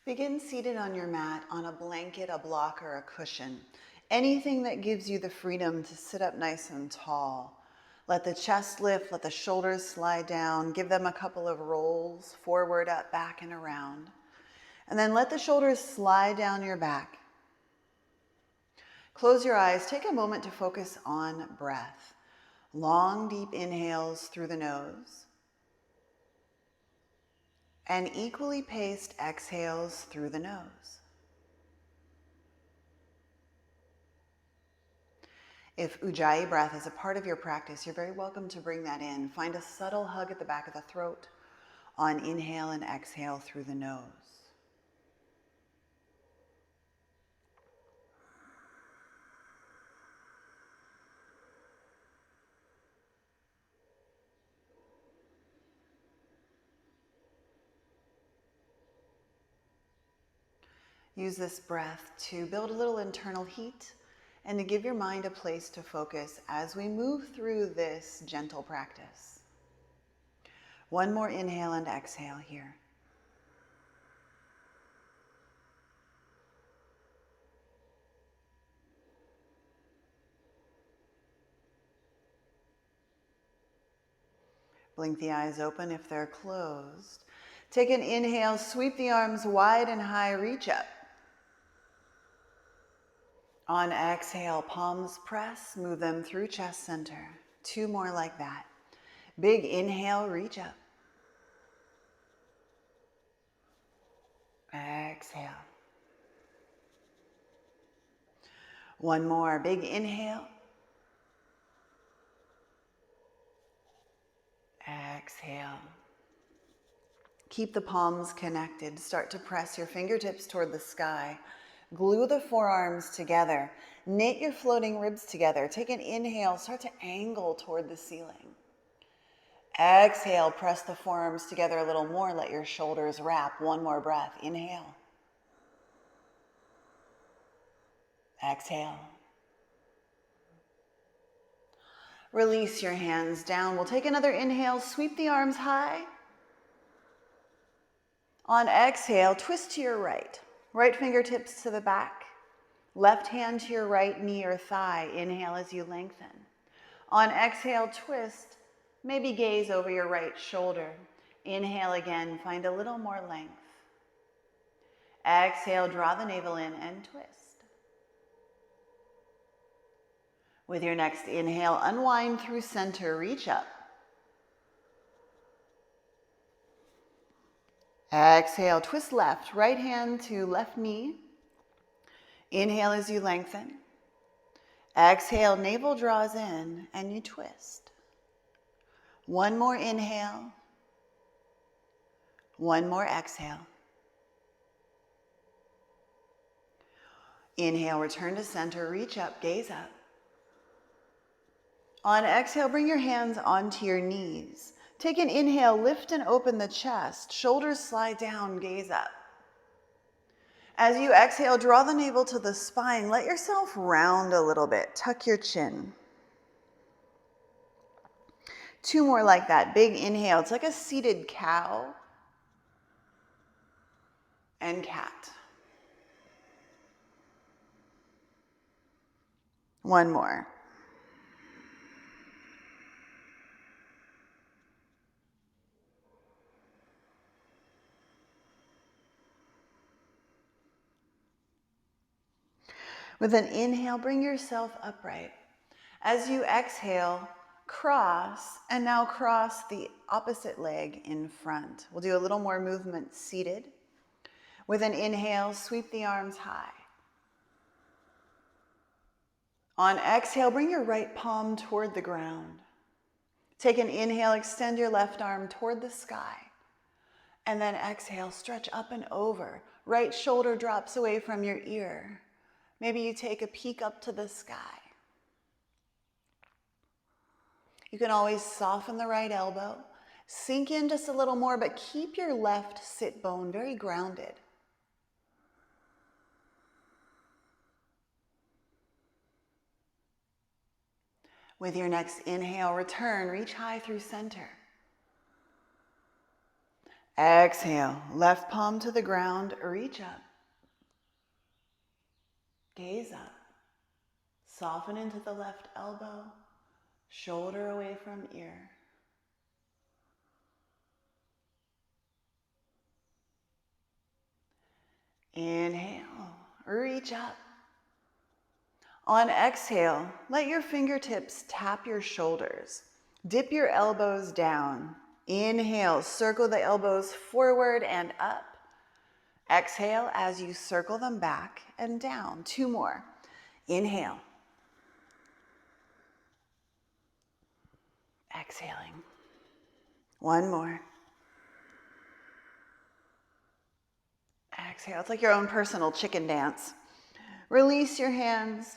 Begin seated on your mat on a blanket, a block, or a cushion. Anything that gives you the freedom to sit up nice and tall. Let the chest lift, let the shoulders slide down. Give them a couple of rolls, forward, up, back, and around. And then let the shoulders slide down your back. Close your eyes. Take a moment to focus on breath. Long, deep inhales through the nose. And equally paced exhales through the nose. If Ujjayi breath is a part of your practice, you're very welcome to bring that in. Find a subtle hug at the back of the throat on inhale and exhale through the nose. Use this breath to build a little internal heat and to give your mind a place to focus as we move through this gentle practice. One more inhale and exhale here. Blink the eyes open if they're closed. Take an inhale, sweep the arms wide and high, reach up. On exhale, palms press, move them through chest center. Two more like that. Big inhale, reach up. Exhale. One more, big inhale. Exhale. Keep the palms connected. Start to press your fingertips toward the sky. Glue the forearms together. Knit your floating ribs together. Take an inhale. Start to angle toward the ceiling. Exhale. Press the forearms together a little more. Let your shoulders wrap. One more breath. Inhale. Exhale. Release your hands down. We'll take another inhale. Sweep the arms high. On exhale, twist to your right. Right fingertips to the back. Left hand to your right knee or thigh. Inhale as you lengthen. On exhale, twist. Maybe gaze over your right shoulder. Inhale again, find a little more length. Exhale, draw the navel in and twist. With your next inhale, unwind through center, reach up. Exhale, twist left, right hand to left knee. Inhale as you lengthen. Exhale, navel draws in and you twist. One more inhale. One more exhale. Inhale, return to center, reach up, gaze up. On exhale, bring your hands onto your knees. Take an inhale, lift and open the chest. Shoulders slide down, gaze up. As you exhale, draw the navel to the spine. Let yourself round a little bit. Tuck your chin. Two more like that. Big inhale. It's like a seated cow and cat. One more. With an inhale, bring yourself upright. As you exhale, cross, and now cross the opposite leg in front. We'll do a little more movement seated. With an inhale, sweep the arms high. On exhale, bring your right palm toward the ground. Take an inhale, extend your left arm toward the sky. And then exhale, stretch up and over. Right shoulder drops away from your ear. Maybe you take a peek up to the sky. You can always soften the right elbow, sink in just a little more, but keep your left sit bone very grounded. With your next inhale, return, reach high through center. Exhale, left palm to the ground, reach up. Gaze up. Soften into the left elbow, shoulder away from ear. Inhale, reach up. On exhale, let your fingertips tap your shoulders. Dip your elbows down. Inhale, circle the elbows forward and up. Exhale as you circle them back and down. 2 more. Inhale. Exhaling. 1 more. Exhale. It's like your own personal chicken dance. Release your hands.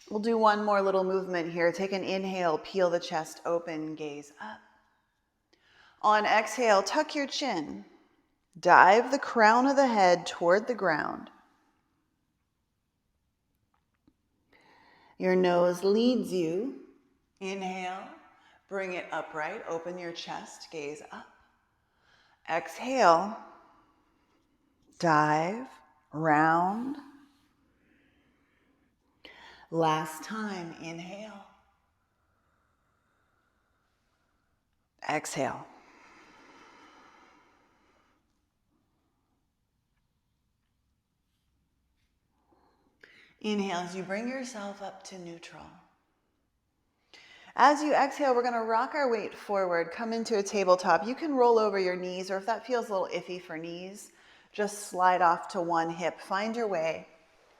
We'll do 1 more little movement here. Take an inhale, peel the chest open, gaze up. On exhale, tuck your chin. Dive the crown of the head toward the ground. Your nose leads you. Inhale, bring it upright, open your chest, gaze up. Exhale, dive, round. Last time, inhale. Exhale. Inhale as you bring yourself up to neutral. As you exhale, we're going to rock our weight forward, come into a tabletop. You can roll over your knees, or if that feels a little iffy for knees, just slide off to one hip. Find your way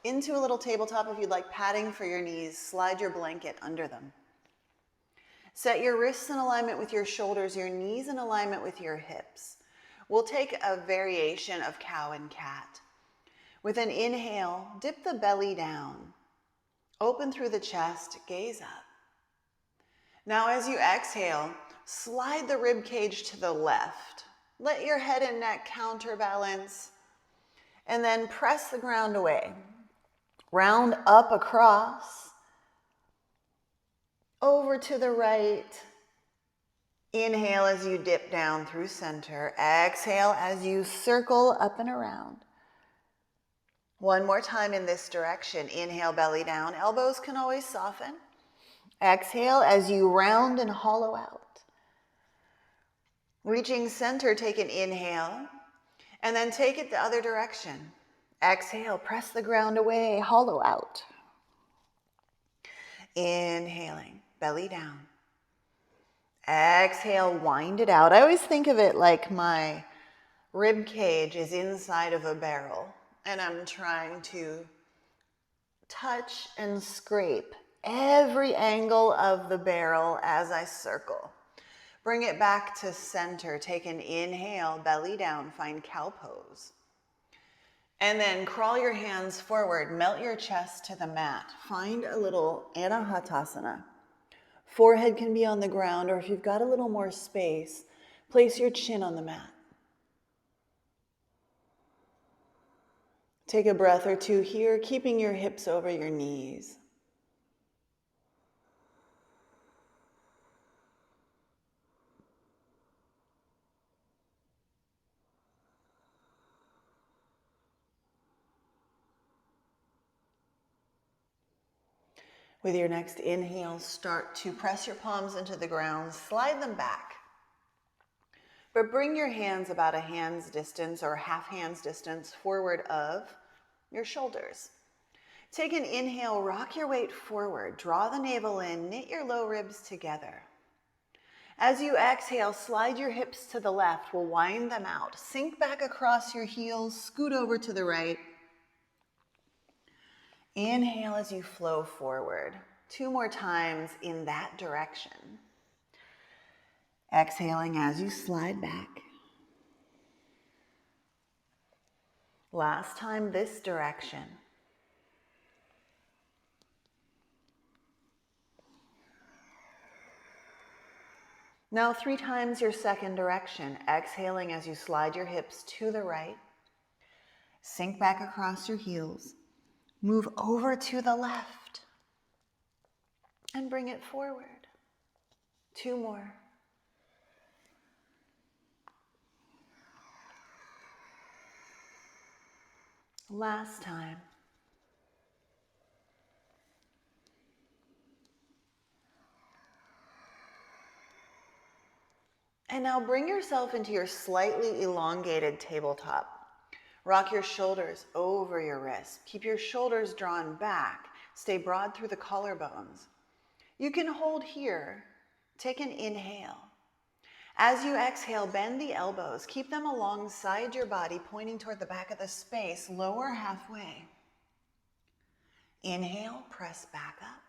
into a little tabletop. If you'd like padding for your knees, slide your blanket under them. Set your wrists in alignment with your shoulders, your knees in alignment with your hips. We'll take a variation of cow and cat. With an inhale, dip the belly down. Open through the chest, gaze up. Now as you exhale, slide the rib cage to the left. Let your head and neck counterbalance, and then press the ground away. Round up across, over to the right. Inhale as you dip down through center. Exhale as you circle up and around. 1 more time in this direction. Inhale, belly down. Elbows can always soften. Exhale as you round and hollow out. Reaching center, take an inhale, and then take it the other direction. Exhale, press the ground away, hollow out. Inhaling, belly down. Exhale, wind it out. I always think of it like my rib cage is inside of a barrel, and I'm trying to touch and scrape every angle of the barrel as I circle. Bring it back to center. Take an inhale, belly down, find cow pose. And then crawl your hands forward, melt your chest to the mat. Find a little Anahatasana. Forehead can be on the ground, or if you've got a little more space, place your chin on the mat. Take a breath or two here, keeping your hips over your knees. With your next inhale, start to press your palms into the ground, slide them back. But bring your hands about a hand's distance or half hand's distance forward of your shoulders. Take an inhale, rock your weight forward, draw the navel in, knit your low ribs together. As you exhale, slide your hips to the left, we'll wind them out. Sink back across your heels, scoot over to the right. Inhale as you flow forward. 2 more times in that direction. Exhaling as you slide back. Last time this direction. Now 3 times your second direction. Exhaling as you slide your hips to the right. Sink back across your heels. Move over to the left. And bring it forward. 2 more. Last time. And now bring yourself into your slightly elongated tabletop. Rock your shoulders over your wrists. Keep your shoulders drawn back. Stay broad through the collarbones. You can hold here. Take an inhale. As you exhale, bend the elbows. Keep them alongside your body, pointing toward the back of the space. Lower halfway. Inhale, press back up.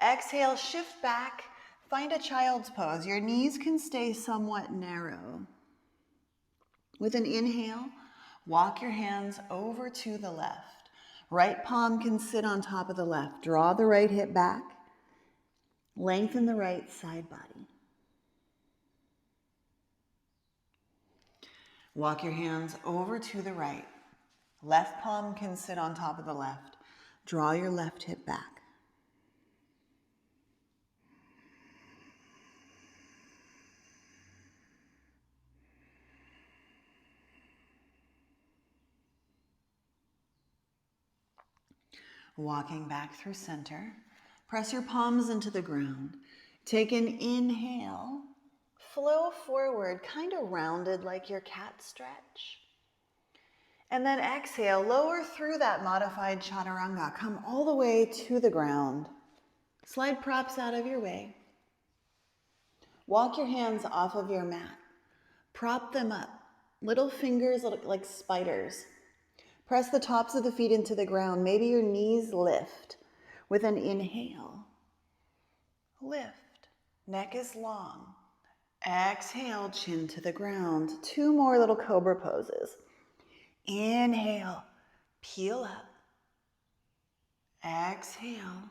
Exhale, shift back. Find a child's pose. Your knees can stay somewhat narrow. With an inhale, walk your hands over to the left. Right palm can sit on top of the left. Draw the right hip back. Lengthen the right side body. Walk your hands over to the right. Left palm can sit on top of the left. Draw your left hip back. Walking back through center. Press your palms into the ground. Take an inhale. Flow forward, kind of rounded like your cat stretch. And then exhale, lower through that modified chaturanga. Come all the way to the ground. Slide props out of your way. Walk your hands off of your mat. Prop them up. Little fingers look like spiders. Press the tops of the feet into the ground. Maybe your knees lift. With an inhale, lift. Neck is long. Exhale, chin to the ground. 2 more little cobra poses. Inhale, peel up. Exhale,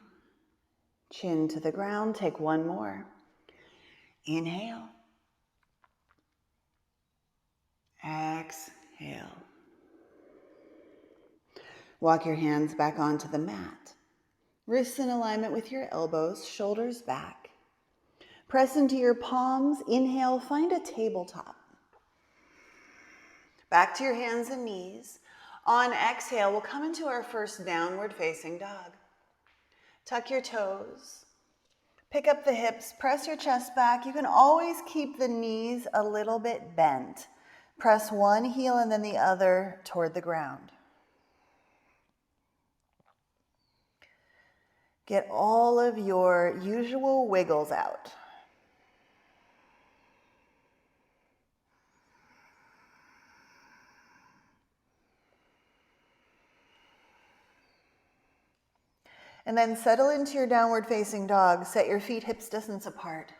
chin to the ground. Take 1 more. Inhale. Exhale. Walk your hands back onto the mat. Wrists in alignment with your elbows, shoulders back. Press into your palms. Inhale, find a tabletop. Back to your hands and knees. On exhale, we'll come into our first downward facing dog. Tuck your toes. Pick up the hips, press your chest back. You can always keep the knees a little bit bent. Press one heel and then the other toward the ground. Get all of your usual wiggles out. And then settle into your downward facing dog. Set your feet hips distance apart.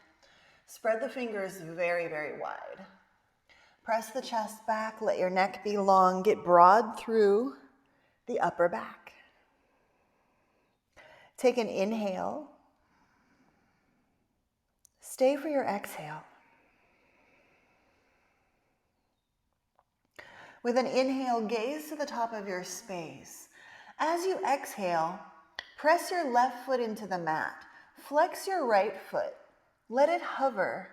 Spread the fingers very, very wide. Press the chest back. Let your neck be long. Get broad through the upper back. Take an inhale. Stay for your exhale. With an inhale, gaze to the top of your space. As you exhale, press your left foot into the mat. Flex your right foot. Let it hover.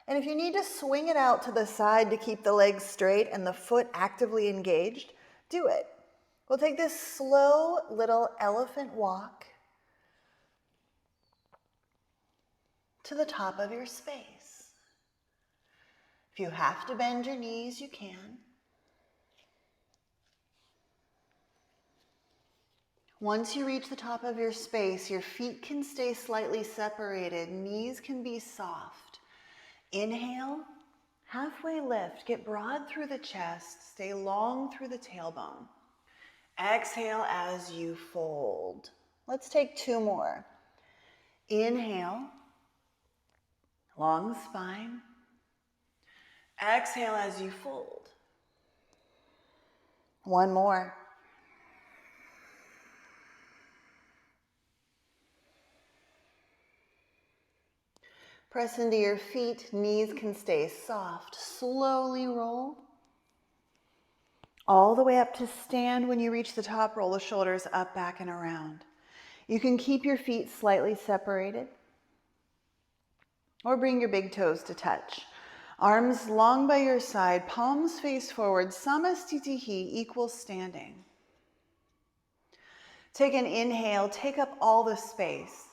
And if you need to swing it out to the side to keep the legs straight and the foot actively engaged, do it. We'll take this slow little elephant walk to the top of your space. If you have to bend your knees, you can. Once you reach the top of your space, your feet can stay slightly separated, knees can be soft. Inhale, halfway lift, get broad through the chest, stay long through the tailbone. Exhale as you fold. Let's take 2 more. Inhale, long spine. Exhale as you fold. 1 more. Press into your feet, knees can stay soft. Slowly roll. All the way up to stand. When you reach the top, roll the shoulders up, back, and around. You can keep your feet slightly separated or bring your big toes to touch. Arms long by your side, palms face forward, Samastitihi, equal standing. Take an inhale, take up all the space.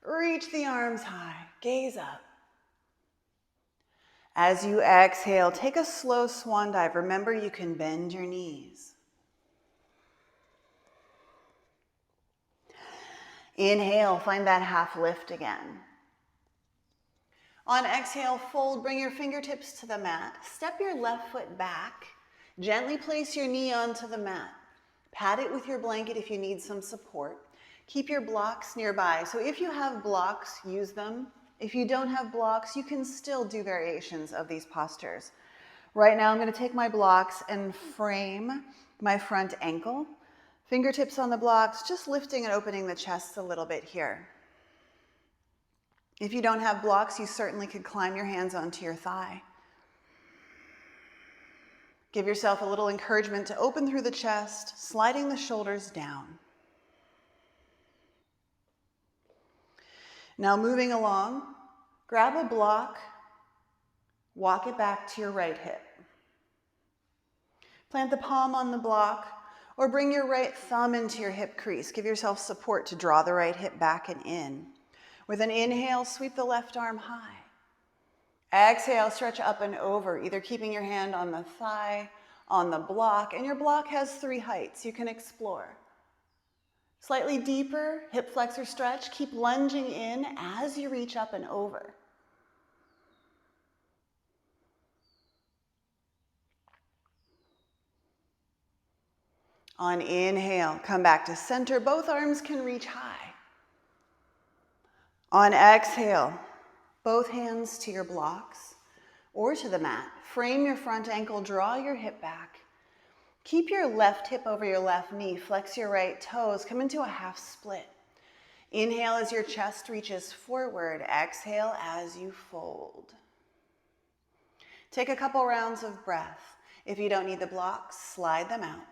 Reach the arms high, gaze up. As you exhale, take a slow swan dive. Remember, you can bend your knees. Inhale, find that half lift again. On exhale, fold, bring your fingertips to the mat. Step your left foot back. Gently place your knee onto the mat. Pat it with your blanket if you need some support. Keep your blocks nearby. So if you have blocks, use them. If you don't have blocks, you can still do variations of these postures. Right now, I'm going to take my blocks and frame my front ankle. Fingertips on the blocks, just lifting and opening the chest a little bit here. If you don't have blocks, you certainly could climb your hands onto your thigh. Give yourself a little encouragement to open through the chest, sliding the shoulders down. Now moving along, grab a block, walk it back to your right hip. Plant the palm on the block or bring your right thumb into your hip crease. Give yourself support to draw the right hip back and in. With an inhale, sweep the left arm high. Exhale, stretch up and over, either keeping your hand on the thigh, on the block, and your block has 3 heights. You can explore. Slightly deeper, hip flexor stretch. Keep lunging in as you reach up and over. On inhale, come back to center. Both arms can reach high. On exhale, both hands to your blocks or to the mat. Frame your front ankle, draw your hip back. Keep your left hip over your left knee. Flex your right toes. Come into a half split. Inhale as your chest reaches forward. Exhale as you fold. Take a couple rounds of breath. If you don't need the blocks, slide them out.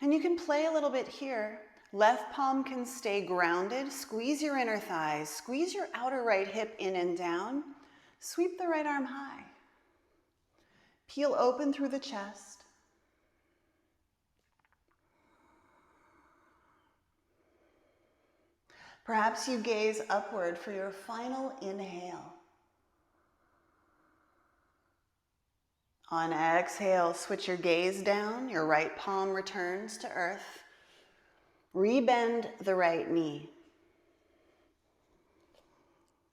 And you can play a little bit here. Left palm can stay grounded. Squeeze your inner thighs. Squeeze your outer right hip in and down. Sweep the right arm high. Peel open through the chest. Perhaps you gaze upward for your final inhale. On exhale, switch your gaze down. Your right palm returns to earth. Rebend the right knee.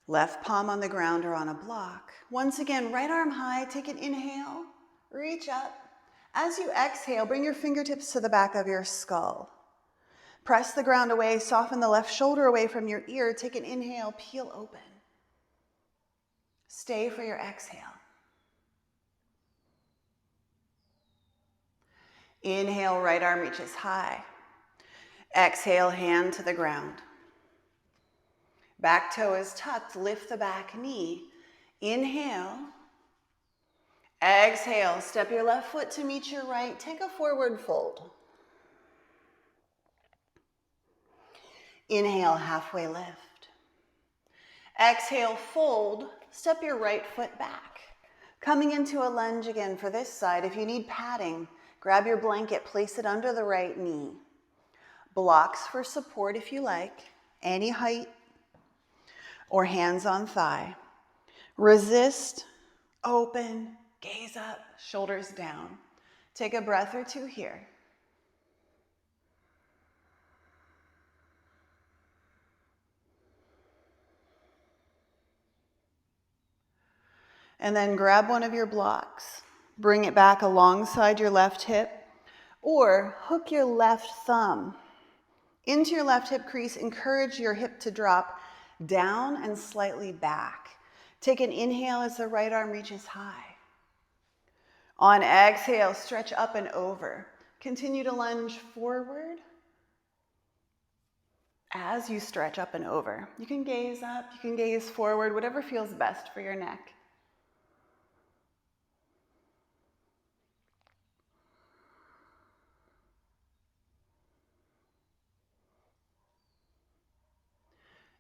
Left palm on the ground or on a block. Once again, right arm high, take an inhale, reach up. As you exhale, bring your fingertips to the back of your skull. Press the ground away, soften the left shoulder away from your ear. Take an inhale, peel open. Stay for your exhale. Inhale, right arm reaches high. Exhale, hand to the ground. Back toe is tucked, lift the back knee. Inhale. Exhale, step your left foot to meet your right. Take a forward fold. Inhale, halfway lift. Exhale, fold. Step your right foot back. Coming into a lunge again for this side. If you need padding, grab your blanket, place it under the right knee. Blocks for support if you like, any height, or hands on thigh. Resist, open, gaze up, shoulders down. Take a breath or two here. And then grab one of your blocks, bring it back alongside your left hip, or hook your left thumb into your left hip crease. Encourage your hip to drop down and slightly back. Take an inhale as the right arm reaches high. On exhale, stretch up and over. Continue to lunge forward as you stretch up and over. You can gaze up, you can gaze forward, whatever feels best for your neck.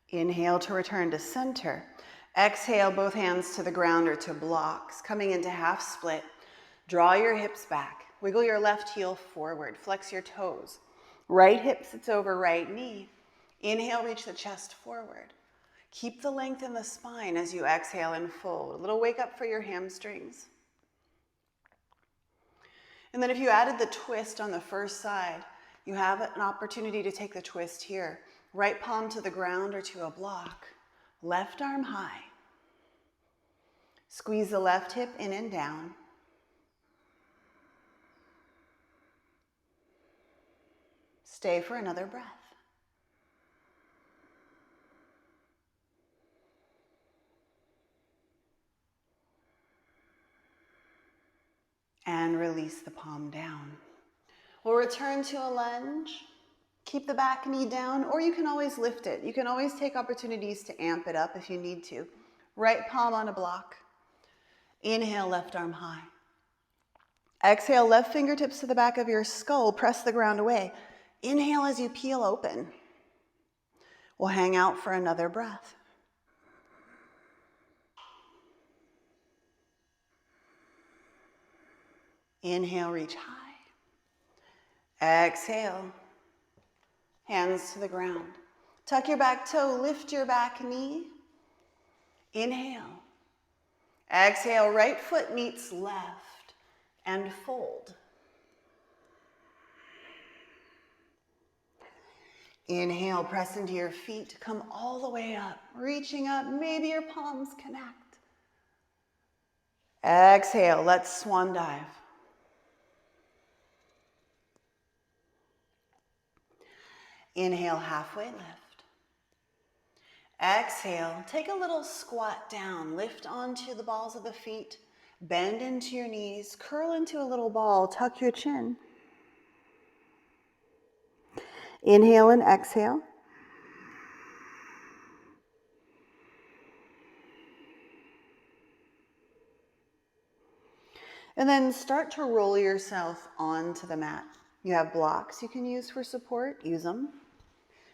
Inhale to return to center. Exhale, both hands to the ground or to blocks, coming into half split. Draw your hips back. Wiggle your left heel forward. Flex your toes. Right hip sits over right knee. Inhale, reach the chest forward. Keep the length in the spine as you exhale and fold. A little wake up for your hamstrings. And then if you added the twist on the first side, you have an opportunity to take the twist here. Right palm to the ground or to a block. Left arm high. Squeeze the left hip in and down. Stay for another breath. And release the palm down. We'll return to a lunge. Keep the back knee down, or you can always lift it. You can always take opportunities to amp it up if you need to. Right palm on a block. Inhale, left arm high. Exhale, left fingertips to the back of your skull. Press the ground away. Inhale as you peel open. We'll hang out for another breath. Inhale, reach high. Exhale, hands to the ground. Tuck your back toe, lift your back knee. Inhale. Exhale, right foot meets left and fold. Inhale, press into your feet, come all the way up, reaching up, maybe your palms connect. Exhale, let's swan dive. Inhale, halfway lift. Exhale, take a little squat down, lift onto the balls of the feet, bend into your knees, curl into a little ball, tuck your chin. Inhale and exhale. And then start to roll yourself onto the mat. You have blocks you can use for support, use them.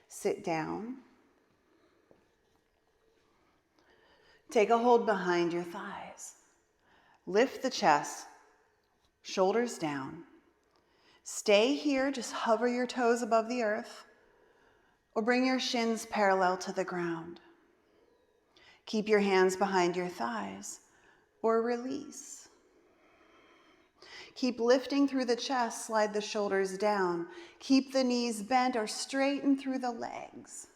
Sit down. Take a hold behind your thighs. Lift the chest, shoulders down. Stay here, just hover your toes above the earth, or bring your shins parallel to the ground. Keep your hands behind your thighs, or release. Keep lifting through the chest, slide the shoulders down. Keep the knees bent or straighten through the legs.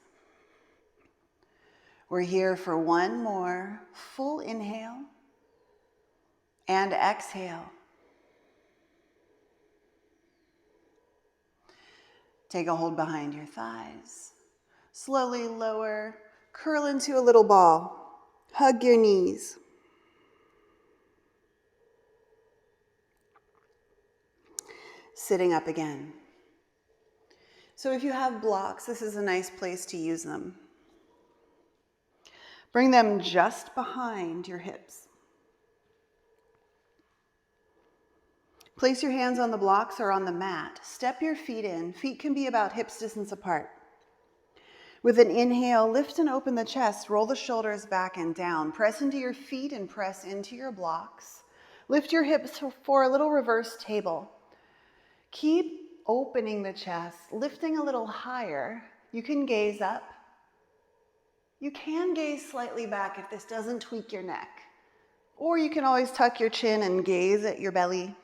We're here for one more full inhale and exhale. Take a hold behind your thighs. Slowly lower, curl into a little ball. Hug your knees. Sitting up again. So if you have blocks, this is a nice place to use them. Bring them just behind your hips. Place your hands on the blocks or on the mat. Step your feet in. Feet can be about hips distance apart. With an inhale, lift and open the chest. Roll the shoulders back and down. Press into your feet and press into your blocks. Lift your hips for a little reverse table. Keep opening the chest, lifting a little higher. You can gaze up. You can gaze slightly back if this doesn't tweak your neck. Or you can always tuck your chin and gaze at your belly.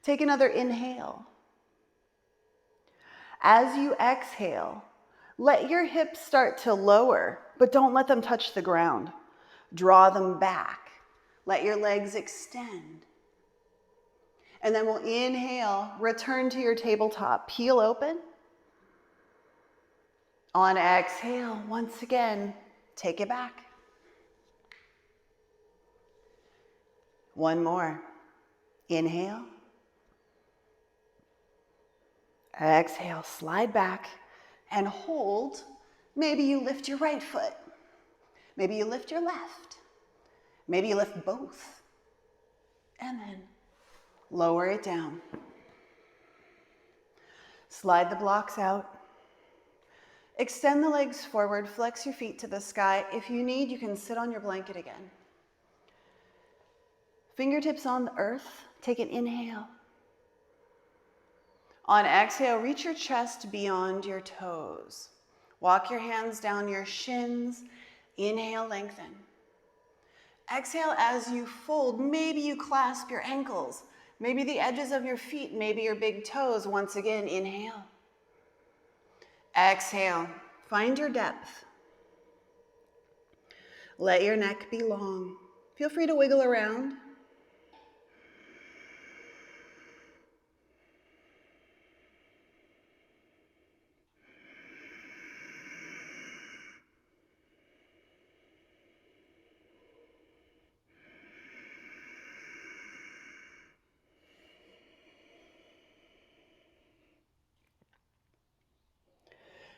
Take another inhale. As you exhale, let your hips start to lower, but don't let them touch the ground. Draw them back. Let your legs extend. And then we'll inhale, return to your tabletop. Peel open. On exhale, once again, take it back. One more. Inhale. Exhale, slide back and hold. Maybe you lift your right foot. Maybe you lift your left. Maybe you lift both. And then lower it down. Slide the blocks out. Extend the legs forward, flex your feet to the sky. If you need, you can sit on your blanket again. Fingertips on the earth. Take an inhale. On exhale, reach your chest beyond your toes. Walk your hands down your shins. Inhale, lengthen. Exhale as you fold. Maybe you clasp your ankles. Maybe the edges of your feet, maybe your big toes. Once again, inhale. Exhale. Find your depth. Let your neck be long. Feel free to wiggle around.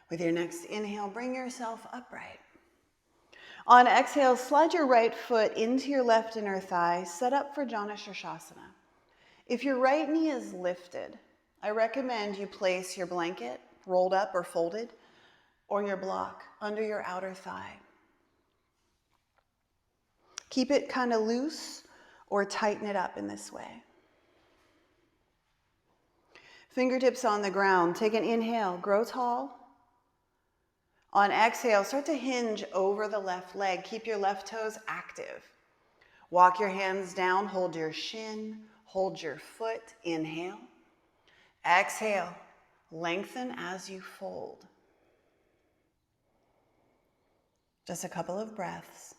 With your next inhale, bring yourself upright. On exhale, slide your right foot into your left inner thigh, set up for Janu Sirsasana. If your right knee is lifted, I recommend you place your blanket, rolled up or folded, or your block under your outer thigh. Keep it kind of loose or tighten it up in this way. Fingertips on the ground. Take an inhale, grow tall. On exhale, start to hinge over the left leg. Keep your left toes active. Walk your hands down, hold your shin, hold your foot. Inhale. Exhale, lengthen as you fold. Just a couple of breaths.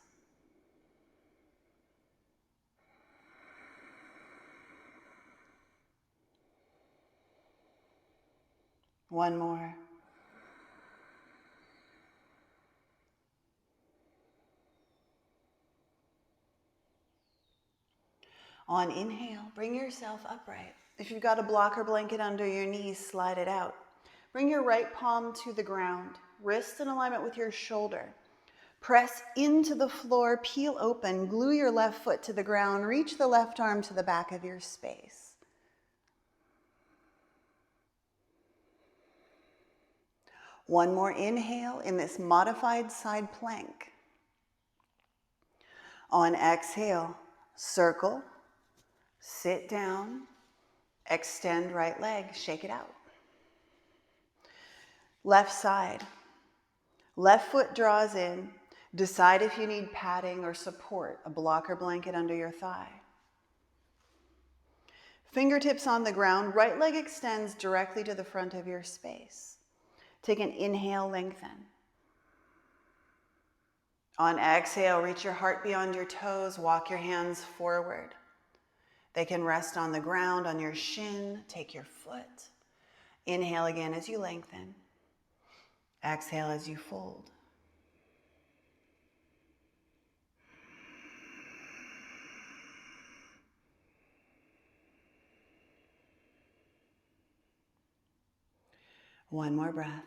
One more. On inhale, bring yourself upright. If you've got a block or blanket under your knees, slide it out. Bring your right palm to the ground, wrist in alignment with your shoulder. Press into the floor, peel open, glue your left foot to the ground, reach the left arm to the back of your space. One more inhale in this modified side plank. On exhale, circle, sit down, extend right leg, shake it out. Left side, left foot draws in. Decide if you need padding or support, a block or blanket under your thigh. Fingertips on the ground, right leg extends directly to the front of your space. Take an inhale, lengthen. On exhale, reach your heart beyond your toes, walk your hands forward. They can rest on the ground, on your shin. Take your foot. Inhale again as you lengthen. Exhale as you fold. One more breath.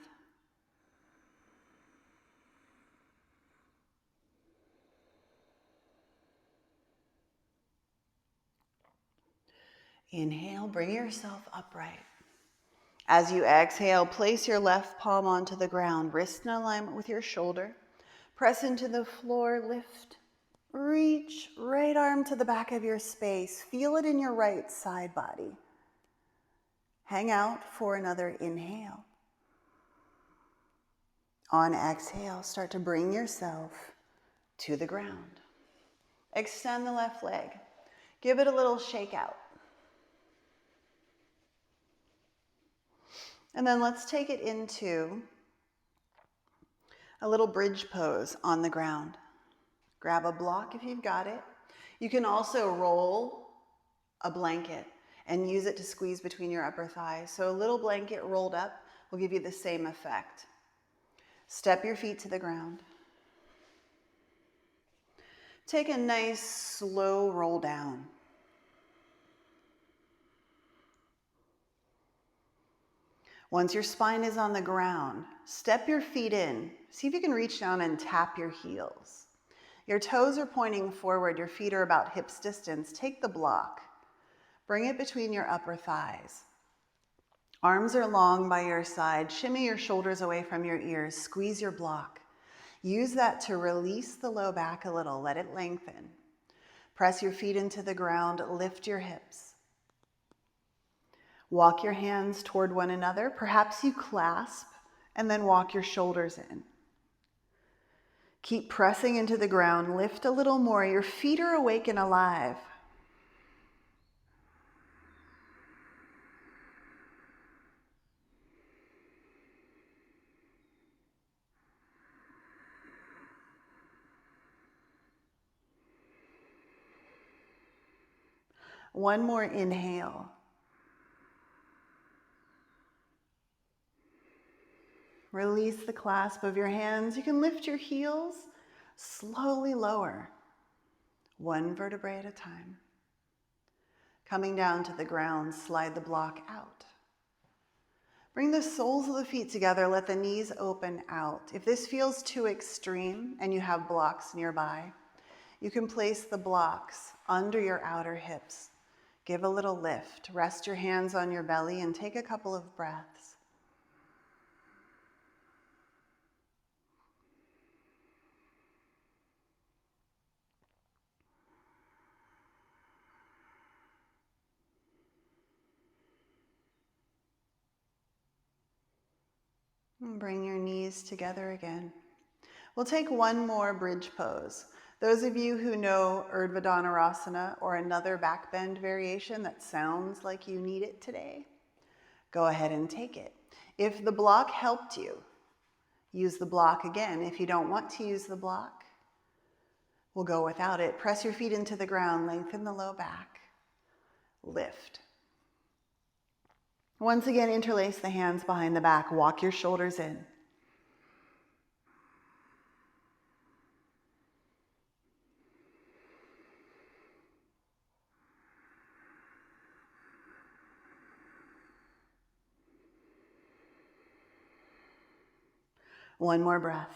Inhale, bring yourself upright. As you exhale, place your left palm onto the ground, wrist in alignment with your shoulder. Press into the floor, lift, reach, right arm to the back of your space. Feel it in your right side body. Hang out for another inhale. On exhale, start to bring yourself to the ground. Extend the left leg. Give it a little shake out. And then let's take it into a little bridge pose on the ground. Grab a block if you've got it. You can also roll a blanket and use it to squeeze between your upper thighs. So a little blanket rolled up will give you the same effect. Step your feet to the ground. Take a nice slow roll down. Once your spine is on the ground, step your feet in. See if you can reach down and tap your heels. Your toes are pointing forward, your feet are about hips distance. Take the block. Bring it between your upper thighs. Arms are long by your side. Shimmy your shoulders away from your ears. Squeeze your block. Use that to release the low back a little. Let it lengthen. Press your feet into the ground. Lift your hips. Walk your hands toward one another. Perhaps you clasp and then walk your shoulders in. Keep pressing into the ground. Lift a little more. Your feet are awake and alive. One more inhale. Release the clasp of your hands. You can lift your heels, slowly lower, one vertebrae at a time. Coming down to the ground, slide the block out. Bring the soles of the feet together, let the knees open out. If this feels too extreme and you have blocks nearby, you can place the blocks under your outer hips. Give a little lift. Rest your hands on your belly and take a couple of breaths. And bring your knees together again. We'll take one more bridge pose. Those of you who know Urdhva Dhanurasana or another back bend variation that sounds like you need it today, go ahead and take it. If the block helped you, use the block again. If you don't want to use the block, we'll go without it. Press your feet into the ground, lengthen the low back, lift. Once again, interlace the hands behind the back, walk your shoulders in. One more breath.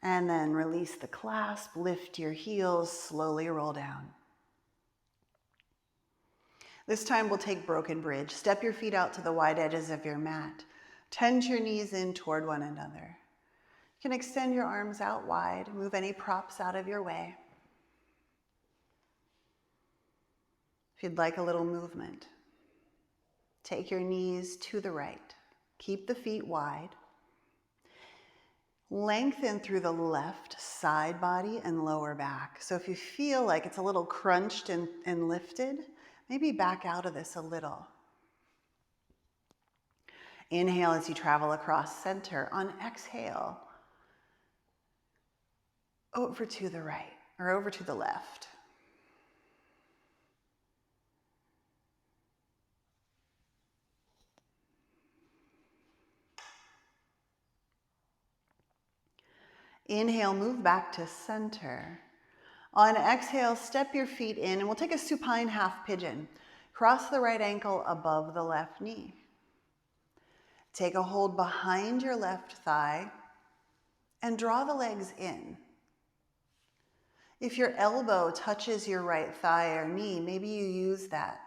And then release the clasp, lift your heels, slowly roll down. This time we'll take broken bridge. Step your feet out to the wide edges of your mat. Tend your knees in toward one another. You can extend your arms out wide, move any props out of your way. If you'd like a little movement, take your knees to the right. Keep the feet wide. Lengthen through the left side body and lower back. So if you feel like it's a little crunched and lifted, maybe back out of this a little. Inhale as you travel across center. On exhale, over to the right or over to the left. Inhale, move back to center. On exhale, step your feet in and we'll take a supine half pigeon. Cross the right ankle above the left knee. Take a hold behind your left thigh and draw the legs in. If your elbow touches your right thigh or knee, maybe you use that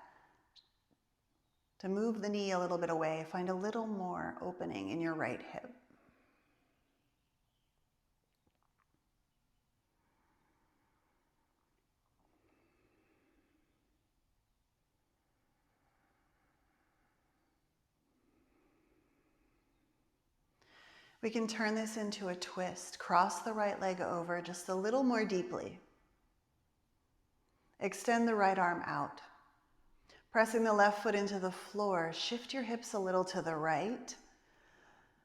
to move the knee a little bit away. Find a little more opening in your right hip. We can turn this into a twist. Cross the right leg over just a little more deeply. Extend the right arm out. Pressing the left foot into the floor, shift your hips a little to the right.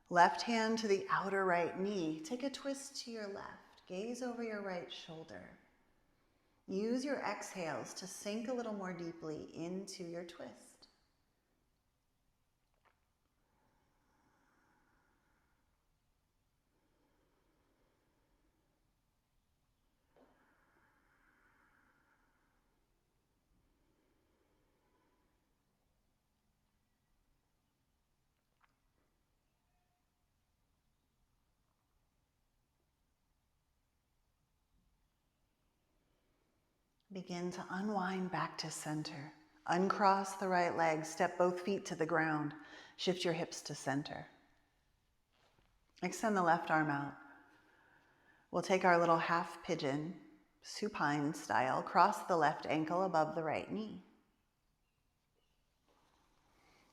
Left hand to the outer right knee. Take a twist to your left. Gaze over your right shoulder. Use your exhales to sink a little more deeply into your twist. Begin to unwind back to center. Uncross the right leg, step both feet to the ground. Shift your hips to center. Extend the left arm out. We'll take our little half pigeon, supine style, cross the left ankle above the right knee.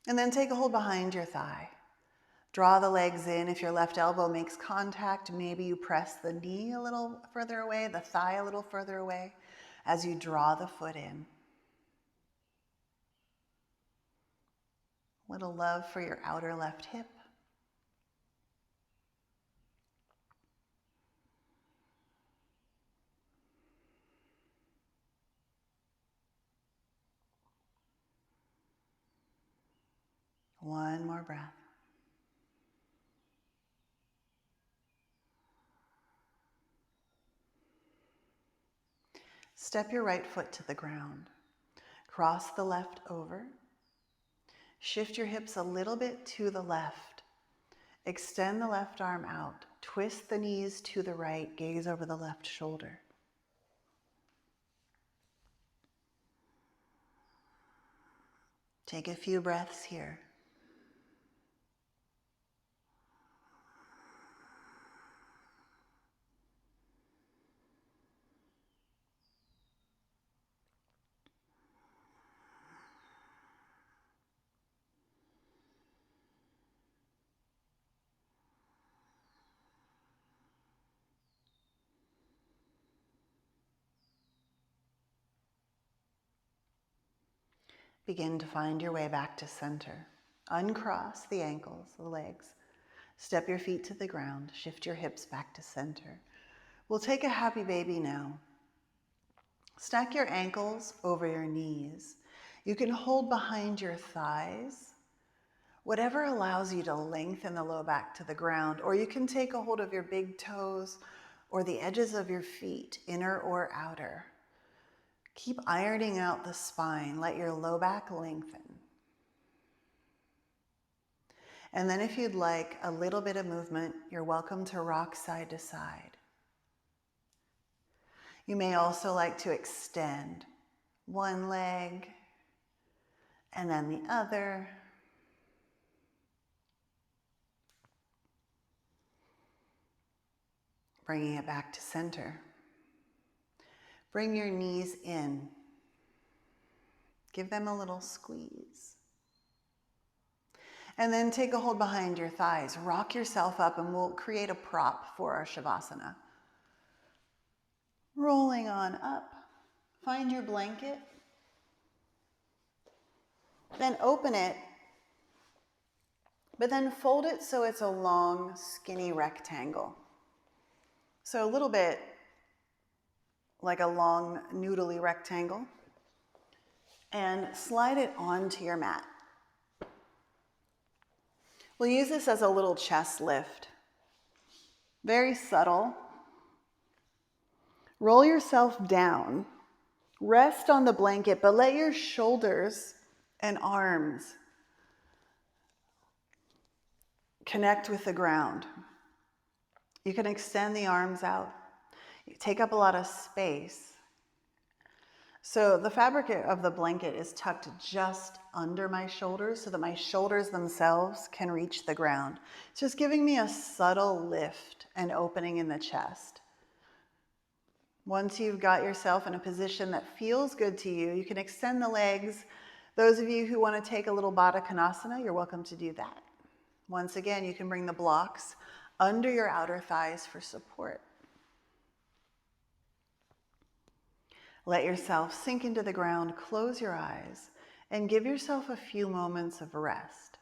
And then take a hold behind your thigh. Draw the legs in. If your left elbow makes contact, maybe you press the knee a little further away, the thigh a little further away as you draw the foot in. Little love for your outer left hip. One more breath. Step your right foot to the ground. Cross the left over. Shift your hips a little bit to the left. Extend the left arm out. Twist the knees to the right. Gaze over the left shoulder. Take a few breaths here. Begin to find your way back to center. Uncross the ankles, the legs. Step your feet to the ground. Shift your hips back to center. We'll take a happy baby now. Stack your ankles over your knees. You can hold behind your thighs, whatever allows you to lengthen the low back to the ground, or you can take a hold of your big toes or the edges of your feet, inner or outer. Keep ironing out the spine. Let your low back lengthen. And then if you'd like a little bit of movement, you're welcome to rock side to side. You may also like to extend one leg and then the other. Bringing it back to center. Bring your knees in. Give them a little squeeze. And then take a hold behind your thighs. Rock yourself up and we'll create a prop for our Shavasana. Rolling on up. Find your blanket. Then open it. But then fold it so it's a long, skinny rectangle. So a little bit like a long, noodly rectangle. And slide it onto your mat. We'll use this as a little chest lift. Very subtle. Roll yourself down. Rest on the blanket, but let your shoulders and arms connect with the ground. You can extend the arms out. You take up a lot of space. So the fabric of the blanket is tucked just under my shoulders so that my shoulders themselves can reach the ground. It's just giving me a subtle lift and opening in the chest. Once you've got yourself in a position that feels good to you, you can extend the legs. Those of you who want to take a little Baddha Konasana, you're welcome to do that. Once again, you can bring the blocks under your outer thighs for support. Let yourself sink into the ground, close your eyes, and give yourself a few moments of rest.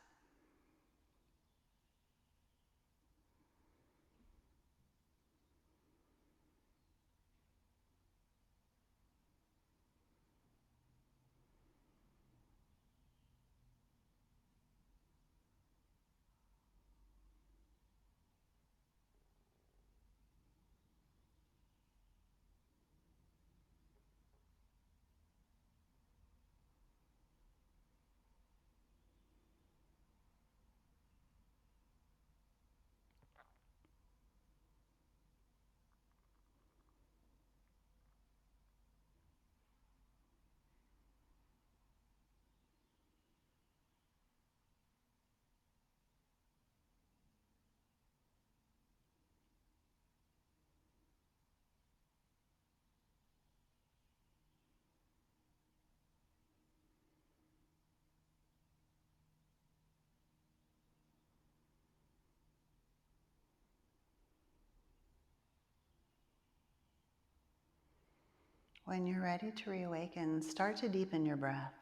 When you're ready to reawaken, start to deepen your breath.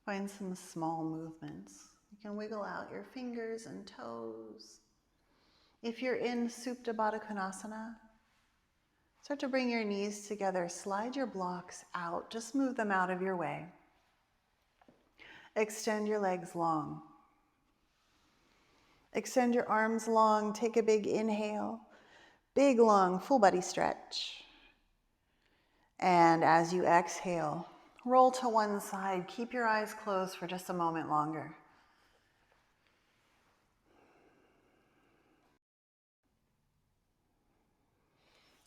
Find some small movements. You can wiggle out your fingers and toes. If you're in Supta Baddha Konasana, start to bring your knees together. Slide your blocks out. Just move them out of your way. Extend your legs long. Extend your arms long. Take a big inhale. Big, long, full body stretch. And as you exhale, roll to one side. Keep your eyes closed for just a moment longer.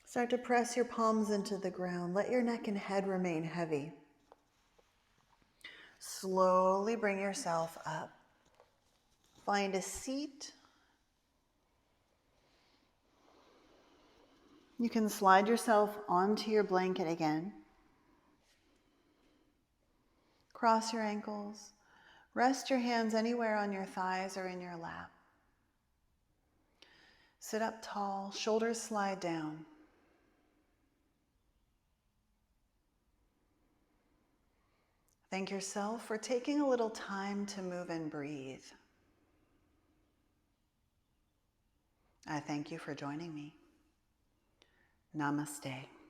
Start to press your palms into the ground. Let your neck and head remain heavy. Slowly bring yourself up. Find a seat. You can slide yourself onto your blanket again. Cross your ankles. Rest your hands anywhere on your thighs or in your lap. Sit up tall, shoulders slide down. Thank yourself for taking a little time to move and breathe. I thank you for joining me. Namaste.